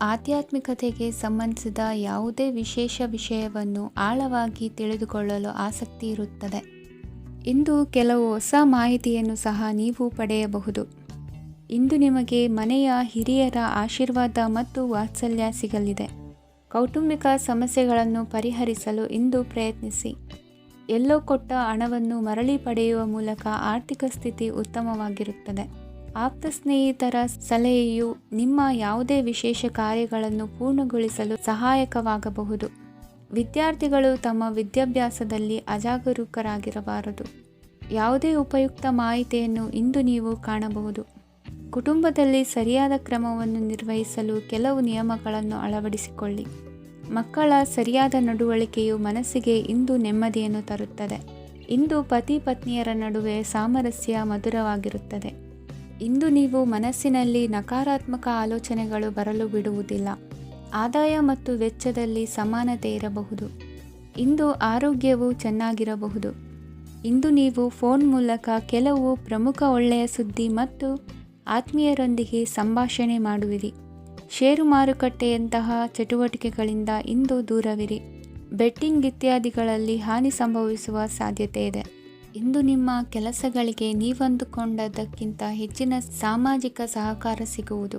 ಆಧ್ಯಾತ್ಮಿಕತೆಗೆ ಸಂಬಂಧಿಸಿದ ಯಾವುದೇ ವಿಶೇಷ ವಿಷಯವನ್ನು ಆಳವಾಗಿ ತಿಳಿದುಕೊಳ್ಳಲು ಆಸಕ್ತಿ ಇರುತ್ತದೆ. ಇಂದು ಕೆಲವು ಹೊಸ ಮಾಹಿತಿಯನ್ನು ಸಹ ನೀವು ಪಡೆಯಬಹುದು. ಇಂದು ನಿಮಗೆ ಮನೆಯ ಹಿರಿಯರ ಆಶೀರ್ವಾದ ಮತ್ತು ವಾತ್ಸಲ್ಯ ಸಿಗಲಿದೆ. ಕೌಟುಂಬಿಕ ಸಮಸ್ಯೆಗಳನ್ನು ಪರಿಹರಿಸಲು ಇಂದು ಪ್ರಯತ್ನಿಸಿ. ಎಲ್ಲೋ ಕೊಟ್ಟ ಹಣವನ್ನು ಮರಳಿ ಪಡೆಯುವ ಮೂಲಕ ಆರ್ಥಿಕ ಸ್ಥಿತಿ ಉತ್ತಮವಾಗಿರುತ್ತದೆ. ಆಪ್ತ ಸ್ನೇಹಿತರ ಸಲಹೆಯು ನಿಮ್ಮ ಯಾವುದೇ ವಿಶೇಷ ಕಾರ್ಯಗಳನ್ನು ಪೂರ್ಣಗೊಳಿಸಲು ಸಹಾಯಕವಾಗಬಹುದು. ವಿದ್ಯಾರ್ಥಿಗಳು ತಮ್ಮ ವಿದ್ಯಾಭ್ಯಾಸದಲ್ಲಿ ಅಜಾಗರೂಕರಾಗಿರಬಾರದು. ಯಾವುದೇ ಉಪಯುಕ್ತ ಮಾಹಿತಿಯನ್ನು ಇಂದು ನೀವು ಕಾಣಬಹುದು. ಕುಟುಂಬದಲ್ಲಿ ಸರಿಯಾದ ಕ್ರಮವನ್ನು ನಿರ್ವಹಿಸಲು ಕೆಲವು ನಿಯಮಗಳನ್ನು ಅಳವಡಿಸಿಕೊಳ್ಳಿ. ಮಕ್ಕಳ ಸರಿಯಾದ ನಡವಳಿಕೆಯು ಮನಸ್ಸಿಗೆ ಇಂದು ನೆಮ್ಮದಿಯನ್ನು ತರುತ್ತದೆ. ಇಂದು ಪತಿ ಪತ್ನಿಯರ ನಡುವೆ ಸಾಮರಸ್ಯ ಮಧುರವಾಗಿರುತ್ತದೆ. ಇಂದು ನೀವು ಮನಸ್ಸಿನಲ್ಲಿ ನಕಾರಾತ್ಮಕ ಆಲೋಚನೆಗಳು ಬರಲು ಬಿಡುವುದಿಲ್ಲ. ಆದಾಯ ಮತ್ತು ವೆಚ್ಚದಲ್ಲಿ ಸಮಾನತೆ ಇರಬಹುದು. ಇಂದು ಆರೋಗ್ಯವು ಚೆನ್ನಾಗಿರಬಹುದು. ಇಂದು ನೀವು ಫೋನ್ ಮೂಲಕ ಕೆಲವು ಪ್ರಮುಖ ಒಳ್ಳೆಯ ಸುದ್ದಿ ಮತ್ತು ಆತ್ಮೀಯರೊಂದಿಗೆ ಸಂಭಾಷಣೆ ಮಾಡುವಿರಿ. ಷೇರು ಮಾರುಕಟ್ಟೆಯಂತಹ ಚಟುವಟಿಕೆಗಳಿಂದ ಇಂದು ದೂರವಿರಿ. ಬೆಟ್ಟಿಂಗ್ ಇತ್ಯಾದಿಗಳಲ್ಲಿ ಹಾನಿ ಸಂಭವಿಸುವ ಸಾಧ್ಯತೆ ಇದೆ. ಇಂದು ನಿಮ್ಮ ಕೆಲಸಗಳಿಗೆ ನೀವಂದುಕೊಂಡದ್ದಕ್ಕಿಂತ ಹೆಚ್ಚಿನ ಸಾಮಾಜಿಕ ಸಹಕಾರ ಸಿಗುವುದು.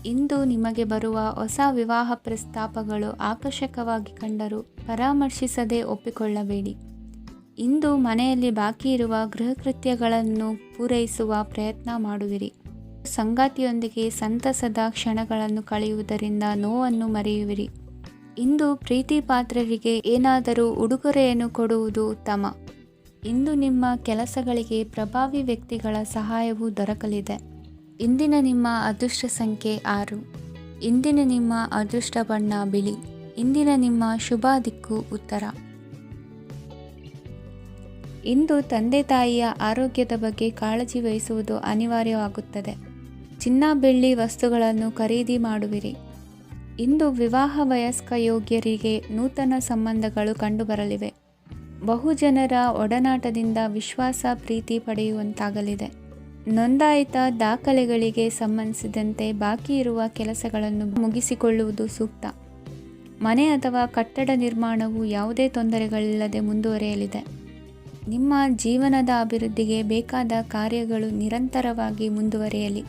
ಇಂದು ನಿಮಗೆ ಬರುವ ಹೊಸ ವಿವಾಹ ಪ್ರಸ್ತಾಪಗಳು ಆಕರ್ಷಕವಾಗಿ ಕಂಡರೂ ಪರಾಮರ್ಶಿಸದೆ ಒಪ್ಪಿಕೊಳ್ಳಬೇಡಿ. ಇಂದು ಮನೆಯಲ್ಲಿ ಬಾಕಿ ಇರುವ ಗೃಹಕೃತ್ಯಗಳನ್ನು ಪೂರೈಸುವ ಪ್ರಯತ್ನ ಮಾಡುವಿರಿ. ಸಂಗಾತಿಯೊಂದಿಗೆ ಸಂತಸದ ಕ್ಷಣಗಳನ್ನು ಕಳೆಯುವುದರಿಂದ ನೋವನ್ನು ಮರೆಯುವಿರಿ. ಇಂದು ಪ್ರೀತಿ ಪಾತ್ರರಿಗೆ ಏನಾದರೂ ಉಡುಗೊರೆಯನ್ನು ಕೊಡುವುದು ಉತ್ತಮ. ಇಂದು ನಿಮ್ಮ ಕೆಲಸಗಳಿಗೆ ಪ್ರಭಾವಿ ವ್ಯಕ್ತಿಗಳ ಸಹಾಯವು ದೊರಕಲಿದೆ. ಇಂದಿನ ನಿಮ್ಮ ಅದೃಷ್ಟ ಸಂಖ್ಯೆ 6. ಇಂದಿನ ನಿಮ್ಮ ಅದೃಷ್ಟ ಬಣ್ಣ ಬಿಳಿ. ಇಂದಿನ ನಿಮ್ಮ ಶುಭ ದಿಕ್ಕು ಉತ್ತರ. ಇಂದು ತಂದೆ ತಾಯಿಯ ಆರೋಗ್ಯದ ಬಗ್ಗೆ ಕಾಳಜಿ ವಹಿಸುವುದು ಅನಿವಾರ್ಯವಾಗುತ್ತದೆ. ಚಿನ್ನ ಬೆಳ್ಳಿ ವಸ್ತುಗಳನ್ನು ಖರೀದಿ ಮಾಡುವಿರಿ. ಇಂದು ವಿವಾಹ ವಯಸ್ಕ ಯೋಗ್ಯರಿಗೆ ನೂತನ ಸಂಬಂಧಗಳು ಕಂಡುಬರಲಿವೆ. ಬಹುಜನರ ಒಡನಾಟದಿಂದ ವಿಶ್ವಾಸ ಪ್ರೀತಿ ಪಡೆಯುವಂತಾಗಲಿದೆ. ನೋಂದಾಯಿತ ದಾಖಲೆಗಳಿಗೆ ಸಂಬಂಧಿಸಿದಂತೆ ಬಾಕಿ ಇರುವ ಕೆಲಸಗಳನ್ನು ಮುಗಿಸಿಕೊಳ್ಳುವುದು ಸೂಕ್ತ. ಮನೆ ಅಥವಾ ಕಟ್ಟಡ ನಿರ್ಮಾಣವು ಯಾವುದೇ ತೊಂದರೆಗಳಿಲ್ಲದೆ ಮುಂದುವರಿಯಲಿದೆ. ನಿಮ್ಮ ಜೀವನದ ಅಭಿವೃದ್ಧಿಗೆ ಬೇಕಾದ ಕಾರ್ಯಗಳು ನಿರಂತರವಾಗಿ ಮುಂದುವರಿಯಲಿ.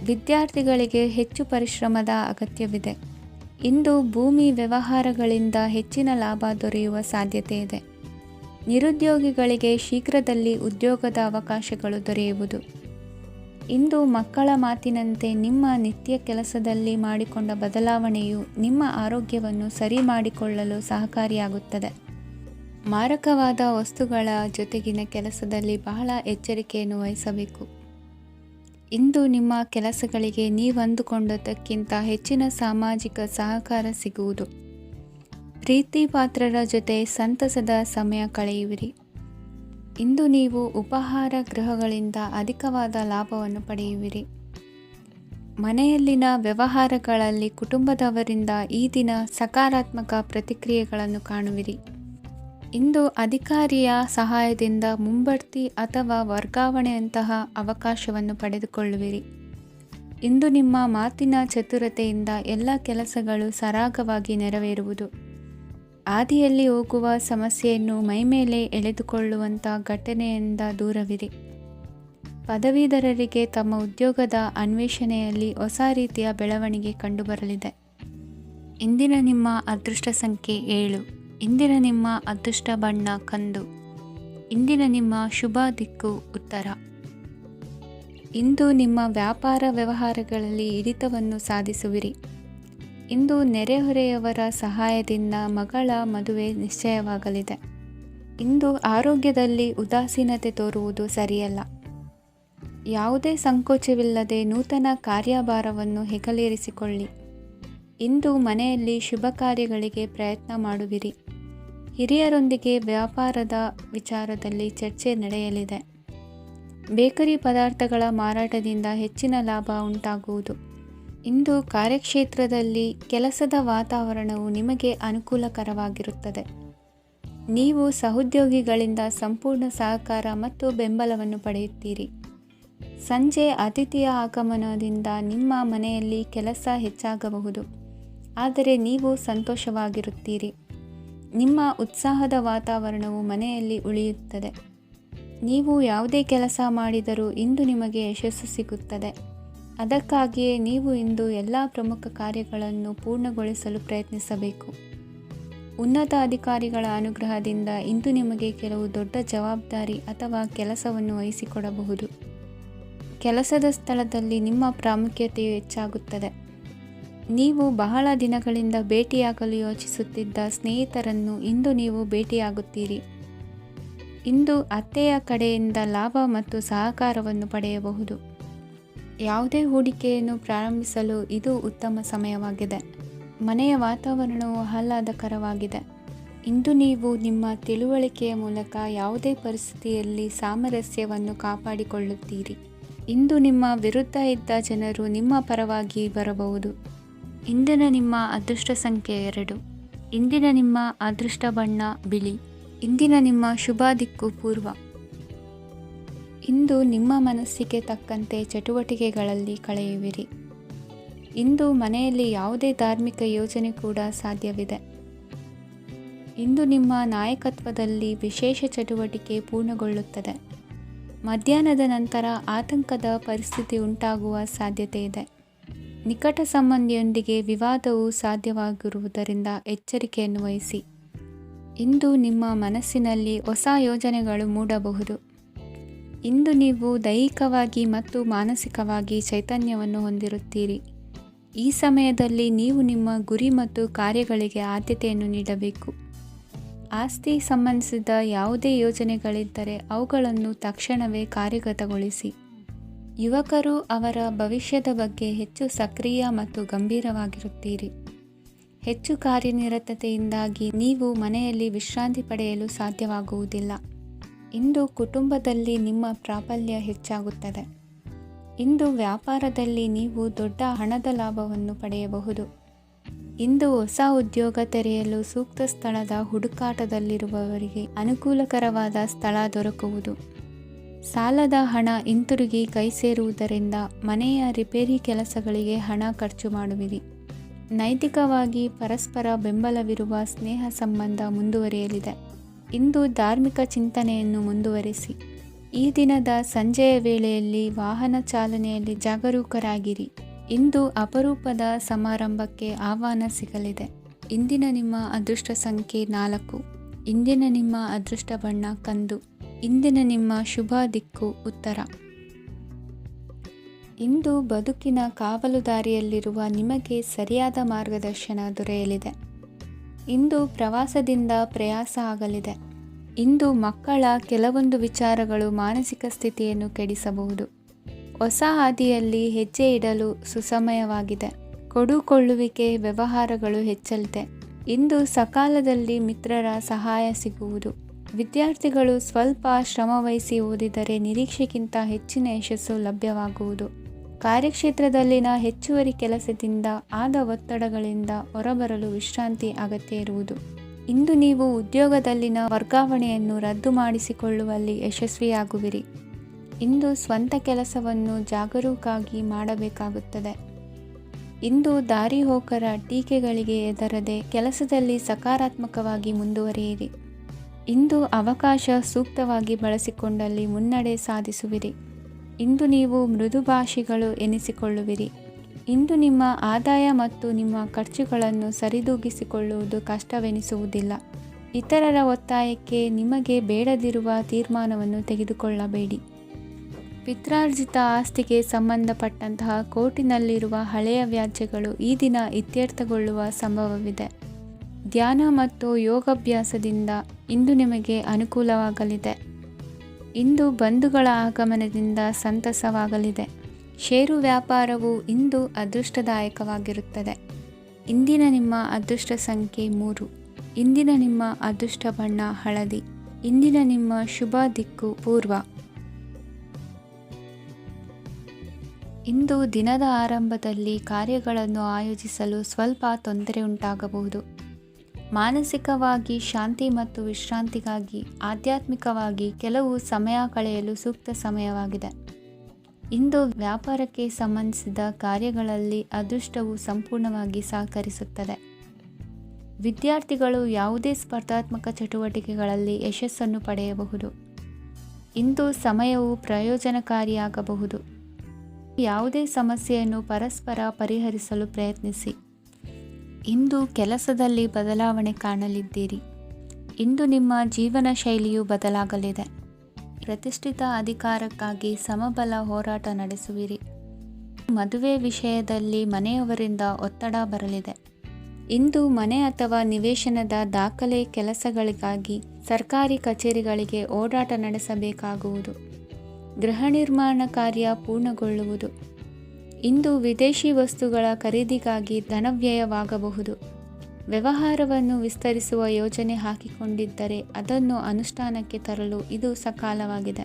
ವಿದ್ಯಾರ್ಥಿಗಳಿಗೆ ಹೆಚ್ಚು ಪರಿಶ್ರಮದ ಅಗತ್ಯವಿದೆ. ಇಂದು ಭೂಮಿ ವ್ಯವಹಾರಗಳಿಂದ ಹೆಚ್ಚಿನ ಲಾಭ ದೊರೆಯುವ ಸಾಧ್ಯತೆ ಇದೆ. ನಿರುದ್ಯೋಗಿಗಳಿಗೆ ಶೀಘ್ರದಲ್ಲಿ ಉದ್ಯೋಗದ ಅವಕಾಶಗಳು ದೊರೆಯುವುದು. ಇಂದು ಮಕ್ಕಳ ಮಾತಿನಂತೆ ನಿಮ್ಮ ನಿತ್ಯ ಕೆಲಸದಲ್ಲಿ ಮಾಡಿಕೊಂಡ ಬದಲಾವಣೆಯು ನಿಮ್ಮ ಆರೋಗ್ಯವನ್ನು ಸರಿ ಮಾಡಿಕೊಳ್ಳಲು ಸಹಕಾರಿಯಾಗುತ್ತದೆ. ಮಾರಕವಾದ ವಸ್ತುಗಳ ಜೊತೆಗಿನ ಕೆಲಸದಲ್ಲಿ ಬಹಳ ಎಚ್ಚರಿಕೆಯನ್ನು ವಹಿಸಬೇಕು. ಇಂದು ನಿಮ್ಮ ಕೆಲಸಗಳಿಗೆ ನೀವಂದುಕೊಂಡದ್ದಕ್ಕಿಂತ ಹೆಚ್ಚಿನ ಸಾಮಾಜಿಕ ಸಹಕಾರ ಸಿಗುವುದು. ಪ್ರೀತಿ ಪಾತ್ರರ ಜೊತೆ ಸಂತಸದ ಸಮಯ ಕಳೆಯುವಿರಿ. ಇಂದು ನೀವು ಉಪಹಾರ ಗೃಹಗಳಿಂದ ಅಧಿಕವಾದ ಲಾಭವನ್ನು ಪಡೆಯುವಿರಿ. ಮನೆಯಲ್ಲಿನ ವ್ಯವಹಾರಗಳಲ್ಲಿ ಕುಟುಂಬದವರಿಂದ ಈ ದಿನ ಸಕಾರಾತ್ಮಕ ಪ್ರತಿಕ್ರಿಯೆಗಳನ್ನು ಕಾಣುವಿರಿ. ಇಂದು ಅಧಿಕಾರಿಯ ಸಹಾಯದಿಂದ ಮುಂಬಡ್ತಿ ಅಥವಾ ವರ್ಗಾವಣೆಯಂತಹ ಅವಕಾಶವನ್ನು ಪಡೆದುಕೊಳ್ಳುವಿರಿ. ಇಂದು ನಿಮ್ಮ ಮಾತಿನ ಚತುರತೆಯಿಂದ ಎಲ್ಲ ಕೆಲಸಗಳು ಸರಾಗವಾಗಿ ನೆರವೇರುವುದು. ಹಾದಿಯಲ್ಲಿ ಹೋಗುವ ಸಮಸ್ಯೆಯನ್ನು ಮೈಮೇಲೆ ಎಳೆದುಕೊಳ್ಳುವಂಥ ಘಟನೆಯಿಂದ ದೂರವಿರಿ. ಪದವೀಧರರಿಗೆ ತಮ್ಮ ಉದ್ಯೋಗದ ಅನ್ವೇಷಣೆಯಲ್ಲಿ ಹೊಸ ರೀತಿಯ ಬೆಳವಣಿಗೆ ಕಂಡುಬರಲಿದೆ. ಇಂದಿನ ನಿಮ್ಮ ಅದೃಷ್ಟ ಸಂಖ್ಯೆ 7. ಇಂದಿನ ನಿಮ್ಮ ಅದೃಷ್ಟ ಬಣ್ಣ ಕಂದು. ಇಂದಿನ ನಿಮ್ಮ ಶುಭ ದಿಕ್ಕು ಉತ್ತರ. ಇಂದು ನಿಮ್ಮ ವ್ಯಾಪಾರ ವ್ಯವಹಾರಗಳಲ್ಲಿ ಹಿಡಿತವನ್ನು ಸಾಧಿಸುವಿರಿ. ಇಂದು ನೆರೆಹೊರೆಯವರ ಸಹಾಯದಿಂದ ಮಗಳ ಮದುವೆ ನಿಶ್ಚಯವಾಗಲಿದೆ. ಇಂದು ಆರೋಗ್ಯದಲ್ಲಿ ಉದಾಸೀನತೆ ತೋರುವುದು ಸರಿಯಲ್ಲ. ಯಾವುದೇ ಸಂಕೋಚವಿಲ್ಲದೆ ನೂತನ ಕಾರ್ಯಭಾರವನ್ನು ಹೆಗಲೇರಿಸಿಕೊಳ್ಳಿ. ಇಂದು ಮನೆಯಲ್ಲಿ ಶುಭ ಕಾರ್ಯಗಳಿಗೆ ಪ್ರಯತ್ನ ಮಾಡುವಿರಿ. ಹಿರಿಯರೊಂದಿಗೆ ವ್ಯಾಪಾರದ ವಿಚಾರದಲ್ಲಿ ಚರ್ಚೆ ನಡೆಯಲಿದೆ. ಬೇಕರಿ ಪದಾರ್ಥಗಳ ಮಾರಾಟದಿಂದ ಹೆಚ್ಚಿನ ಲಾಭ ಉಂಟಾಗುವುದು. ಇಂದು ಕಾರ್ಯಕ್ಷೇತ್ರದಲ್ಲಿ ಕೆಲಸದ ವಾತಾವರಣವು ನಿಮಗೆ ಅನುಕೂಲಕರವಾಗಿರುತ್ತದೆ. ನೀವು ಸಹೋದ್ಯೋಗಿಗಳಿಂದ ಸಂಪೂರ್ಣ ಸಹಕಾರ ಮತ್ತು ಬೆಂಬಲವನ್ನು ಪಡೆಯುತ್ತೀರಿ. ಸಂಜೆ ಅತಿಥಿಯ ಆಗಮನದಿಂದ ನಿಮ್ಮ ಮನೆಯಲ್ಲಿ ಕೆಲಸ ಹೆಚ್ಚಾಗಬಹುದು, ಆದರೆ ನೀವು ಸಂತೋಷವಾಗಿರುತ್ತೀರಿ. ನಿಮ್ಮ ಉತ್ಸಾಹದ ವಾತಾವರಣವು ಮನೆಯಲ್ಲಿ ಉಳಿಯುತ್ತದೆ. ನೀವು ಯಾವುದೇ ಕೆಲಸ ಮಾಡಿದರೂ ಇಂದು ನಿಮಗೆ ಯಶಸ್ಸು ಸಿಗುತ್ತದೆ. ಅದಕ್ಕಾಗಿಯೇ ನೀವು ಇಂದು ಎಲ್ಲ ಪ್ರಮುಖ ಕಾರ್ಯಗಳನ್ನು ಪೂರ್ಣಗೊಳಿಸಲು ಪ್ರಯತ್ನಿಸಬೇಕು. ಉನ್ನತ ಅಧಿಕಾರಿಗಳ ಅನುಗ್ರಹದಿಂದ ಇಂದು ನಿಮಗೆ ಕೆಲವು ದೊಡ್ಡ ಜವಾಬ್ದಾರಿ ಅಥವಾ ಕೆಲಸವನ್ನು ವಹಿಸಿಕೊಡಬಹುದು. ಕೆಲಸದ ಸ್ಥಳದಲ್ಲಿ ನಿಮ್ಮ ಪ್ರಾಮುಖ್ಯತೆಯು ಹೆಚ್ಚಾಗುತ್ತದೆ. ನೀವು ಬಹಳ ದಿನಗಳಿಂದ ಭೇಟಿಯಾಗಲು ಯೋಚಿಸುತ್ತಿದ್ದ ಸ್ನೇಹಿತರನ್ನು ಇಂದು ನೀವು ಭೇಟಿಯಾಗುತ್ತೀರಿ. ಇಂದು ಅತ್ತೆಯ ಕಡೆಯಿಂದ ಲಾಭ ಮತ್ತು ಸಹಕಾರವನ್ನು ಪಡೆಯಬಹುದು. ಯಾವುದೇ ಹೂಡಿಕೆಯನ್ನು ಪ್ರಾರಂಭಿಸಲು ಇದು ಉತ್ತಮ ಸಮಯವಾಗಿದೆ. ಮನೆಯ ವಾತಾವರಣವು ಆಹ್ಲಾದಕರವಾಗಿದೆ. ಇಂದು ನೀವು ನಿಮ್ಮ ತಿಳುವಳಿಕೆಯ ಮೂಲಕ ಯಾವುದೇ ಪರಿಸ್ಥಿತಿಯಲ್ಲಿ ಸಾಮರಸ್ಯವನ್ನು ಕಾಪಾಡಿಕೊಳ್ಳುತ್ತೀರಿ. ಇಂದು ನಿಮ್ಮ ವಿರುದ್ಧ ಇದ್ದ ಜನರು ನಿಮ್ಮ ಪರವಾಗಿ ಬರಬಹುದು. ಇಂದಿನ ನಿಮ್ಮ ಅದೃಷ್ಟ ಸಂಖ್ಯೆ 2. ಇಂದಿನ ನಿಮ್ಮ ಅದೃಷ್ಟ ಬಣ್ಣ ಬಿಳಿ. ಇಂದಿನ ನಿಮ್ಮ ಶುಭ ದಿಕ್ಕು ಪೂರ್ವ. ಇಂದು ನಿಮ್ಮ ಮನಸ್ಸಿಗೆ ತಕ್ಕಂತೆ ಚಟುವಟಿಕೆಗಳಲ್ಲಿ ಕಳೆಯುವಿರಿ. ಇಂದು ಮನೆಯಲ್ಲಿ ಯಾವುದೇ ಧಾರ್ಮಿಕ ಯೋಜನೆ ಕೂಡ ಸಾಧ್ಯವಿದೆ. ಇಂದು ನಿಮ್ಮ ನಾಯಕತ್ವದಲ್ಲಿ ವಿಶೇಷ ಚಟುವಟಿಕೆ ಪೂರ್ಣಗೊಳ್ಳುತ್ತದೆ. ಮಧ್ಯಾಹ್ನದ ನಂತರ ಆತಂಕದ ಪರಿಸ್ಥಿತಿ ಉಂಟಾಗುವ ಸಾಧ್ಯತೆ ಇದೆ. ನಿಕಟ ಸಂಬಂಧಿಯೊಂದಿಗೆ ವಿವಾದವು ಸಾಧ್ಯವಾಗಿರುವುದರಿಂದ ಎಚ್ಚರಿಕೆಯನ್ನು ವಹಿಸಿ. ಇಂದು ನಿಮ್ಮ ಮನಸ್ಸಿನಲ್ಲಿ ಹೊಸ ಯೋಜನೆಗಳು ಮೂಡಬಹುದು. ಇಂದು ನೀವು ದೈಹಿಕವಾಗಿ ಮತ್ತು ಮಾನಸಿಕವಾಗಿ ಚೈತನ್ಯವನ್ನು ಹೊಂದಿರುತ್ತೀರಿ. ಈ ಸಮಯದಲ್ಲಿ ನೀವು ನಿಮ್ಮ ಗುರಿ ಮತ್ತು ಕಾರ್ಯಗಳಿಗೆ ಆದ್ಯತೆಯನ್ನು ನೀಡಬೇಕು. ಆಸ್ತಿ ಸಂಬಂಧಿಸಿದ ಯಾವುದೇ ಯೋಜನೆಗಳಿದ್ದರೆ ಅವುಗಳನ್ನು ತಕ್ಷಣವೇ ಕಾರ್ಯಗತಗೊಳಿಸಿ. ಯುವಕರು ಅವರ ಭವಿಷ್ಯದ ಬಗ್ಗೆ ಹೆಚ್ಚು ಸಕ್ರಿಯ ಮತ್ತು ಗಂಭೀರವಾಗಿರುತ್ತೀರಿ. ಹೆಚ್ಚು ಕಾರ್ಯನಿರತತೆಯಿಂದಾಗಿ ನೀವು ಮನೆಯಲ್ಲಿ ವಿಶ್ರಾಂತಿ ಪಡೆಯಲು ಸಾಧ್ಯವಾಗುವುದಿಲ್ಲ. ಇಂದು ಕುಟುಂಬದಲ್ಲಿ ನಿಮ್ಮ ಪ್ರಾಬಲ್ಯ ಹೆಚ್ಚಾಗುತ್ತದೆ. ಇಂದು ವ್ಯಾಪಾರದಲ್ಲಿ ನೀವು ದೊಡ್ಡ ಹಣದ ಲಾಭವನ್ನು ಪಡೆಯಬಹುದು. ಇಂದು ಹೊಸ ಉದ್ಯೋಗ ತೆರೆಯಲು ಸೂಕ್ತ ಸ್ಥಳದ ಹುಡುಕಾಟದಲ್ಲಿರುವವರಿಗೆ ಅನುಕೂಲಕರವಾದ ಸ್ಥಳ ದೊರಕುವುದು. ಸಾಲದ ಹಣ ಹಿಂತಿರುಗಿ ಕೈ ಸೇರುವುದರಿಂದ ಮನೆಯ ರಿಪೇರಿ ಕೆಲಸಗಳಿಗೆ ಹಣ ಖರ್ಚು ಮಾಡುವಿರಿ. ನೈತಿಕವಾಗಿ ಪರಸ್ಪರ ಬೆಂಬಲವಿರುವ ಸ್ನೇಹ ಸಂಬಂಧ ಮುಂದುವರಿಯಲಿದೆ. ಇಂದು ಧಾರ್ಮಿಕ ಚಿಂತನೆಯನ್ನು ಮುಂದುವರಿಸಿ. ಈ ದಿನದ ಸಂಜೆಯ ವೇಳೆಯಲ್ಲಿ ವಾಹನ ಚಾಲನೆಯಲ್ಲಿ ಜಾಗರೂಕರಾಗಿರಿ. ಇಂದು ಅಪರೂಪದ ಸಮಾರಂಭಕ್ಕೆ ಆಹ್ವಾನ ಸಿಗಲಿದೆ. ಇಂದಿನ ನಿಮ್ಮ ಅದೃಷ್ಟ ಸಂಖ್ಯೆ 4. ಇಂದಿನ ನಿಮ್ಮ ಅದೃಷ್ಟ ಬಣ್ಣ ಕಂದು. ಇಂದಿನ ನಿಮ್ಮ ಶುಭ ದಿಕ್ಕು ಉತ್ತರ. ಇಂದು ಬದುಕಿನ ಕಾವಲುದಾರಿಯಲ್ಲಿರುವ ನಿಮಗೆ ಸರಿಯಾದ ಮಾರ್ಗದರ್ಶನ ದೊರೆಯಲಿದೆ. ಇಂದು ಪ್ರವಾಸದಿಂದ ಪ್ರಯಾಸ ಆಗಲಿದೆ. ಇಂದು ಮಕ್ಕಳ ಕೆಲವೊಂದು ವಿಚಾರಗಳು ಮಾನಸಿಕ ಸ್ಥಿತಿಯನ್ನು ಕೆಡಿಸಬಹುದು. ಹೊಸ ಹಾದಿಯಲ್ಲಿ ಹೆಜ್ಜೆ ಇಡಲು ಸುಸಮಯವಾಗಿದೆ. ಕೊಡುಕೊಳ್ಳುವಿಕೆ ವ್ಯವಹಾರಗಳು ಹೆಚ್ಚಲಿದೆ. ಇಂದು ಸಕಾಲದಲ್ಲಿ ಮಿತ್ರರ ಸಹಾಯ ಸಿಗುವುದು. ವಿದ್ಯಾರ್ಥಿಗಳು ಸ್ವಲ್ಪ ಶ್ರಮವಹಿಸಿ ಓದಿದರೆ ನಿರೀಕ್ಷೆಗಿಂತ ಹೆಚ್ಚಿನ ಯಶಸ್ಸು ಲಭ್ಯವಾಗುವುದು. ಕಾರ್ಯಕ್ಷೇತ್ರದಲ್ಲಿನ ಹೆಚ್ಚುವರಿ ಕೆಲಸದಿಂದ ಆದ ಒತ್ತಡಗಳಿಂದ ಹೊರಬರಲು ವಿಶ್ರಾಂತಿ ಅಗತ್ಯ ಇರುವುದು. ಇಂದು ನೀವು ಉದ್ಯೋಗದಲ್ಲಿನ ವರ್ಗಾವಣೆಯನ್ನು ರದ್ದು ಮಾಡಿಸಿಕೊಳ್ಳುವಲ್ಲಿ ಯಶಸ್ವಿಯಾಗುವಿರಿ. ಇಂದು ಸ್ವಂತ ಕೆಲಸವನ್ನು ಜಾಗರೂಕರಾಗಿ ಮಾಡಬೇಕಾಗುತ್ತದೆ. ಇಂದು ದಾರಿಹೋಕರ ಟೀಕೆಗಳಿಗೆ ಹೆದರದೆ ಕೆಲಸದಲ್ಲಿ ಸಕಾರಾತ್ಮಕವಾಗಿ ಮುಂದುವರಿಯಿರಿ. ಇಂದು ಅವಕಾಶ ಸೂಕ್ತವಾಗಿ ಬಳಸಿಕೊಂಡಲ್ಲಿ ಮುನ್ನಡೆ ಸಾಧಿಸುವಿರಿ. ಇಂದು ನೀವು ಮೃದುಭಾಷಿಗಳು ಎನಿಸಿಕೊಳ್ಳುವಿರಿ. ಇಂದು ನಿಮ್ಮ ಆದಾಯ ಮತ್ತು ನಿಮ್ಮ ಖರ್ಚುಗಳನ್ನು ಸರಿದೂಗಿಸಿಕೊಳ್ಳುವುದು ಕಷ್ಟವೆನಿಸುವುದಿಲ್ಲ. ಇತರರ ಒತ್ತಾಯಕ್ಕೆ ನಿಮಗೆ ಬೇಡದಿರುವ ತೀರ್ಮಾನವನ್ನು ತೆಗೆದುಕೊಳ್ಳಬೇಡಿ. ಪಿತ್ರಾರ್ಜಿತ ಆಸ್ತಿಗೆ ಸಂಬಂಧಪಟ್ಟಂತಹ ಕೋರ್ಟಿನಲ್ಲಿರುವ ಹಳೆಯ ವ್ಯಾಜ್ಯಗಳು ಈ ದಿನ ಇತ್ಯರ್ಥಗೊಳ್ಳುವ ಸಂಭವವಿದೆ. ಧ್ಯಾನ ಮತ್ತು ಯೋಗಾಭ್ಯಾಸದಿಂದ ಇಂದು ನಿಮಗೆ ಅನುಕೂಲವಾಗಲಿದೆ. ಇಂದು ಬಂಧುಗಳ ಆಗಮನದಿಂದ ಸಂತಸವಾಗಲಿದೆ. ಷೇರು ವ್ಯಾಪಾರವು ಇಂದು ಅದೃಷ್ಟದಾಯಕವಾಗಿರುತ್ತದೆ. ಇಂದಿನ ನಿಮ್ಮ ಅದೃಷ್ಟ ಸಂಖ್ಯೆ 3. ಇಂದಿನ ನಿಮ್ಮ ಅದೃಷ್ಟ ಬಣ್ಣ ಹಳದಿ. ಇಂದಿನ ನಿಮ್ಮ ಶುಭ ದಿಕ್ಕು ಪೂರ್ವ. ಇಂದು ದಿನದ ಆರಂಭದಲ್ಲಿ ಕಾರ್ಯಗಳನ್ನು ಆಯೋಜಿಸಲು ಸ್ವಲ್ಪ ತೊಂದರೆ ಉಂಟಾಗಬಹುದು. ಮಾನಸಿಕವಾಗಿ ಶಾಂತಿ ಮತ್ತು ವಿಶ್ರಾಂತಿಗಾಗಿ ಆಧ್ಯಾತ್ಮಿಕವಾಗಿ ಕೆಲವು ಸಮಯ ಕಳೆಯಲು ಸೂಕ್ತ ಸಮಯವಾಗಿದೆ. ಇಂದು ವ್ಯಾಪಾರಕ್ಕೆ ಸಂಬಂಧಿಸಿದ ಕಾರ್ಯಗಳಲ್ಲಿ ಅದೃಷ್ಟವು ಸಂಪೂರ್ಣವಾಗಿ ಸಹಕರಿಸುತ್ತದೆ. ವಿದ್ಯಾರ್ಥಿಗಳು ಯಾವುದೇ ಸ್ಪರ್ಧಾತ್ಮಕ ಚಟುವಟಿಕೆಗಳಲ್ಲಿ ಯಶಸ್ಸನ್ನು ಪಡೆಯಬಹುದು. ಇಂದು ಸಮಯವು ಪ್ರಯೋಜನಕಾರಿಯಾಗಬಹುದು. ಯಾವುದೇ ಸಮಸ್ಯೆಯನ್ನು ಪರಸ್ಪರ ಪರಿಹರಿಸಲು ಪ್ರಯತ್ನಿಸಿ. ಇಂದು ಕೆಲಸದಲ್ಲಿ ಬದಲಾವಣೆ ಕಾಣಲಿದ್ದೀರಿ. ಇಂದು ನಿಮ್ಮ ಜೀವನ ಶೈಲಿಯು ಬದಲಾಗಲಿದೆ. ಪ್ರತಿಷ್ಠಿತ ಅಧಿಕಾರಕ್ಕಾಗಿ ಸಮಬಲ ಹೋರಾಟ ನಡೆಸುವಿರಿ. ಮದುವೆ ವಿಷಯದಲ್ಲಿ ಮನೆಯವರಿಂದ ಒತ್ತಡ ಬರಲಿದೆ. ಇಂದು ಮನೆ ಅಥವಾ ನಿವೇಶನದ ದಾಖಲೆ ಕೆಲಸಗಳಿಗಾಗಿ ಸರ್ಕಾರಿ ಕಚೇರಿಗಳಿಗೆ ಓಡಾಟ ನಡೆಸಬೇಕಾಗುವುದು. ಗೃಹ ನಿರ್ಮಾಣ ಕಾರ್ಯ ಪೂರ್ಣಗೊಳ್ಳುವುದು. ಇಂದು ವಿದೇಶಿ ವಸ್ತುಗಳ ಖರೀದಿಗಾಗಿ ಧನವ್ಯಯವಾಗಬಹುದು. ವ್ಯವಹಾರವನ್ನು ವಿಸ್ತರಿಸುವ ಯೋಜನೆ ಹಾಕಿಕೊಂಡಿದ್ದರೆ ಅದನ್ನು ಅನುಷ್ಠಾನಕ್ಕೆ ತರಲು ಇದು ಸಕಾಲವಾಗಿದೆ.